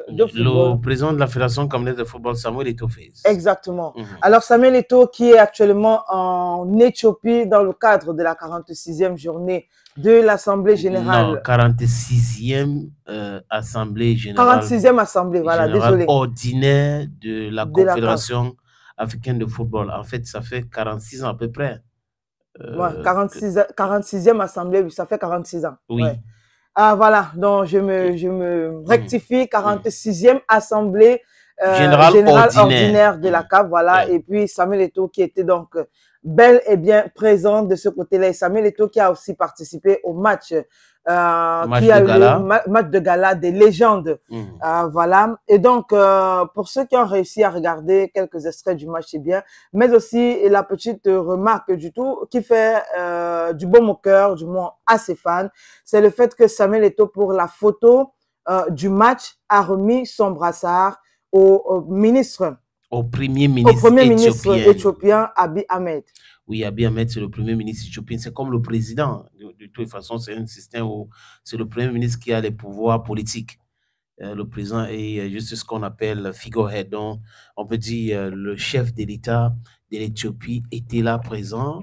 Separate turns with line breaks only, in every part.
de
Le
football.
président de la Fédération camerounaise de football, Samuel Eto'o.
Exactement.
Mhm.
Alors, Samuel Eto'o, qui est actuellement en Éthiopie dans le cadre de la 46e journée de l'Assemblée
Non,
générale.
46e Assemblée
46e Assemblée, voilà,
générale
désolé,
ordinaire de la
de la CAF.
Confédération africaine de football. En fait, ça fait 46 ans à peu près.
Ouais,
Euh, que-
46e Assemblée, oui, ça fait 46 ans. Ouais.
oui.
Ah, voilà, donc
Et-
je me
mhm,
rectifie,
mhm.
46e Assemblée
Général
générale
ordinaire.
ordinaire de la
Mhm.
CAF, voilà,
Ouais.
et puis Samuel Eto'o qui était donc bel et bien présent de ce côté-là, et Samuel Eto'o qui a aussi participé au match
Match
qui
de
a eu lieu,
gala.
match de gala des légendes,
Mhm.
voilà, et donc pour ceux qui ont réussi à regarder quelques extraits du match, c'est bien, mais aussi la petite remarque du tout qui fait du baume au cœur, du moins à ses fans, c'est le fait que Samuel Eto'o, pour la photo du match, a remis son brassard
Au premier
au
ministre
premier ministre
éthiopien.
éthiopien Abiy Ahmed.
Oui, Abiy Ahmed, c'est le premier ministre éthiopien. C'est comme le président. De toute façon, c'est un système où c'est le premier ministre qui a les pouvoirs politiques. Le président est juste ce qu'on appelle figurehead. Donc, on peut dire le chef de l'État de l'Éthiopie était là présent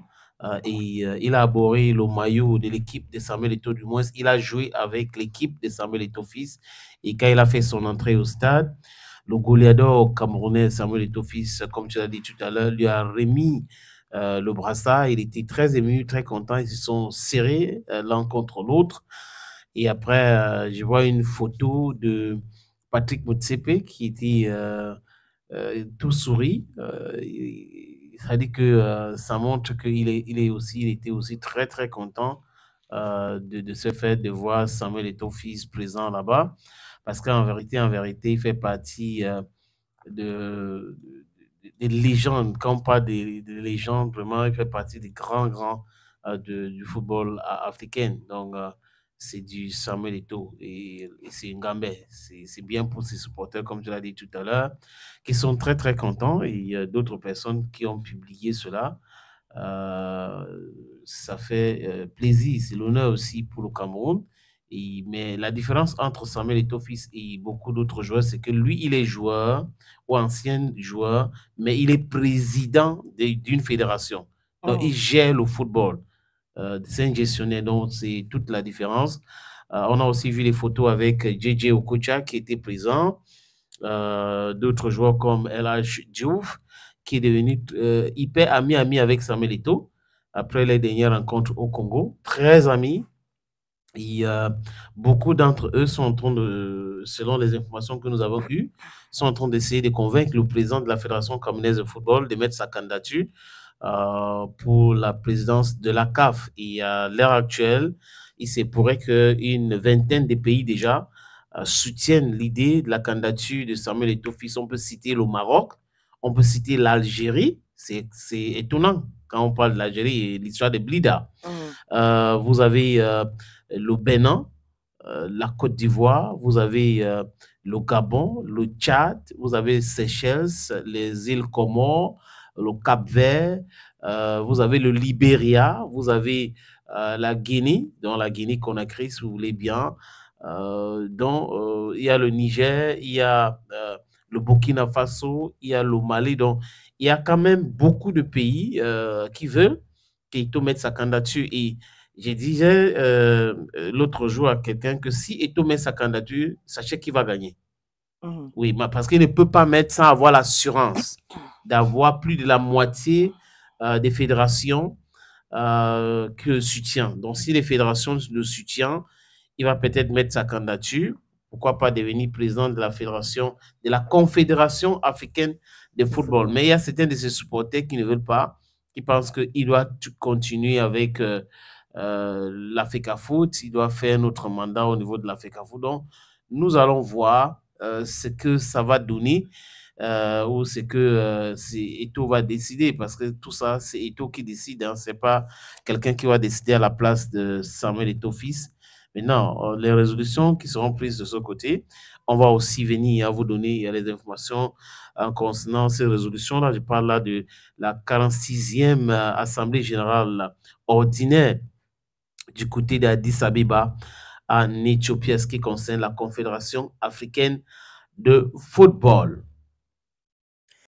il a abordé le maillot de l'équipe de Samuel Eto'o. Du moins, il a joué avec l'équipe de Samuel Eto'o fils. Et quand il a fait son entrée au stade, le goleador camerounais Samuel Eto'o fils, comme tu l'as dit tout à l'heure, lui a remis le brassard. Il était très ému, très content. Ils se sont serrés l'un contre l'autre. Et après, je vois une photo de Patrick Motsepe qui était tout souris. Ça dit que ça montre il était aussi très, très content de ce fait de voir Samuel Eto'o fils présent là-bas. Parce en vérité, il fait partie de, des légendes. Quand on parle des légendes, vraiment, il fait partie des grands, grands du football africain. Donc, c'est du Samuel Eto'o et c'est une gambé. C'est bien pour ses supporters, comme je l'ai dit tout à l'heure, qui sont très, très contents. Et il y a d'autres personnes qui ont publié cela. Euh, Ça fait plaisir. C'est l'honneur aussi pour le Cameroun. Mais la différence entre Samuel Eto'o fils et beaucoup d'autres joueurs, c'est que lui, il est joueur ou ancien joueur, mais il est président d'une fédération. Donc, il
Mmh.
gère le football. C'est un gestionnaire, donc c'est toute la différence. On a aussi vu les photos avec JJ Okocha qui était présent, d'autres joueurs comme LH Diouf qui est devenu hyper ami avec Samuel Eto'o après les dernières rencontres au Congo, très amis. Et beaucoup d'entre eux sont en train de, selon les informations que nous avons eues, sont en train d'essayer de convaincre le président de la Fédération camerounaise de football de mettre sa candidature pour la présidence de la CAF. Et à l'heure actuelle, il se pourrait qu'une vingtaine de pays déjà soutiennent l'idée de la candidature de Samuel Eto'o fils. On peut citer le Maroc, on peut citer l'Algérie. C'est étonnant quand on parle de l'Algérie et l'histoire de Blida.
Mmh.
Vous avez le Bénin, la Côte d'Ivoire, vous avez le Gabon, le Tchad, vous avez Seychelles, les îles Comores, le Cap-Vert, vous avez le Libéria, vous avez la Guinée, dans la Guinée Conakry, si vous voulez bien. Il y a le Niger, il y a le Burkina Faso, il y a le Mali. Donc, il y a quand même beaucoup de pays qui veulent qu'Eto mette sa candidature. Et je disais l'autre jour à quelqu'un que si Eto met sa candidature, sachez qu'il va gagner.
Mmh.
Oui, parce qu'il ne peut pas mettre sans avoir l'assurance d'avoir plus de la moitié des fédérations qui le soutiennent. Donc, si les fédérations le soutiennent, il va peut-être mettre sa candidature. Pourquoi pas devenir président de la fédération, de la Confédération africaine de
De
football.
football.
Mais il y a certains de ses supporters qui ne veulent pas, qui pensent qu'il doit continuer avec l'Africa Foot, il doit faire un autre mandat au niveau de l'Africa Foot. Donc, nous allons voir ce que ça va donner ou ce que Eto'o va décider parce que tout ça, c'est Eto'o qui décide. Hein, c'est pas quelqu'un qui va décider à la place de Samuel Eto'o fils. Maintenant, les résolutions qui seront prises de ce côté, on va aussi venir à vous donner les informations en concernant ces résolutions-là. Je parle là de la 46e Assemblée générale ordinaire du côté d'Addis Abeba en Éthiopie, ce qui concerne la Confédération africaine de football.